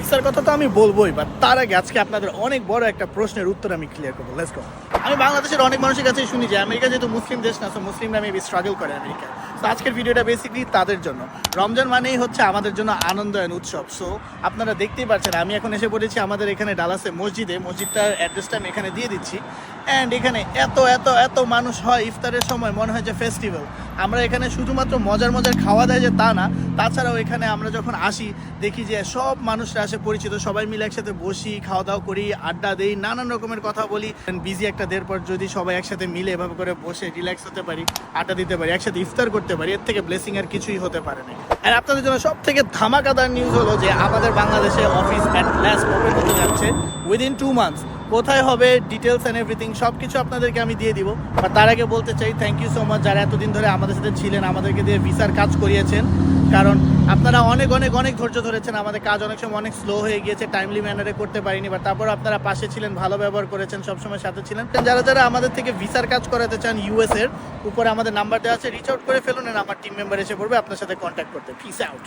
ভিসার কথা তো আমি বলবোই, বাট তার আগে আজকে আপনাদের অনেক বড় একটা প্রশ্নের উত্তর আমি ক্লিয়ার করবো। Let's go. আমি বাংলাদেশের অনেক মানুষের কাছে শুনি যে আমেরিকা যেহেতু মুসলিম দেশ না, তো মুসলিমরা মেবি স্ট্রাগল করে আমেরিকা। তো আজকের ভিডিওটা বেসিকলি তাদের জন্য। রমজান মানেই হচ্ছে আমাদের জন্য আনন্দ এন্ড উৎসব। সো আপনারা দেখতেই পাচ্ছেন আমি এখন এসে পড়েছি আমাদের এখানে ডালাসে মসজিদে। মসজিদটার অ্যাড্রেসটা আমি এখানে দিয়ে দিচ্ছি। অ্যান্ড এখানে এত এত এত মানুষ হয়, ইফতারের সময় মনে হয় যে ফেস্টিভ্যাল। আমরা এখানে শুধুমাত্র মজার মজার খাওয়া দেয় যে তা না, তাছাড়াও এখানে আমরা যখন আসি দেখি যে সব মানুষরা আসে পরিচিত, সবাই মিলে একসাথে বসি, খাওয়া দাওয়া করি, আড্ডা দেই, নানান রকমের কথা বলি। বিজি একটা দের পর যদি সবাই একসাথে মিলে এভাবে করে বসে রিল্যাক্স হতে পারি, আড্ডা দিতে পারি, একসাথে ইফতার করতে পারি, এর থেকে ব্লেসিং আর কিছুই হতে পারে না। আর আপনাদের জন্য সব থেকে ধামাকাদার নিউজ হলো যে আমাদের বাংলাদেশে অফিস অ্যাট লাস্ট ওপেন হতে যাচ্ছে উইদিন 2 মান্থস। কোথায় হবে, ডিটেলস অ্যান্ড এভরিথিং সব কিছু আপনাদেরকে আমি দিয়ে দিব। আর তার আগে বলতে চাই থ্যাংক ইউ সো মাচ যারা এতদিন ধরে আমাদের সাথে ছিলেন, আমাদেরকে দিয়ে ভিসার কাজ করিয়েছেন। কারণ আপনারা অনেক অনেক অনেক ধৈর্য ধরেছেন। আমাদের কাজ অনেক সময় অনেক স্লো হয়ে গিয়েছে, টাইমলি ম্যানারে করতে পারিনি, বাট তারপর আপনারা পাশে ছিলেন, ভালো ব্যবহার করেছেন, সবসময় সাথে ছিলেন। যারা যারা আমাদের থেকে ভিসার কাজ করাতে চান ইউএস এর, উপরে আমাদের নাম্বার দেওয়া আছে, রিচ আউট করে ফেলুন, আর আমার টিম মেম্বার এসে পড়বে আপনার সাথে কন্ট্যাক্ট করতে। Piece out.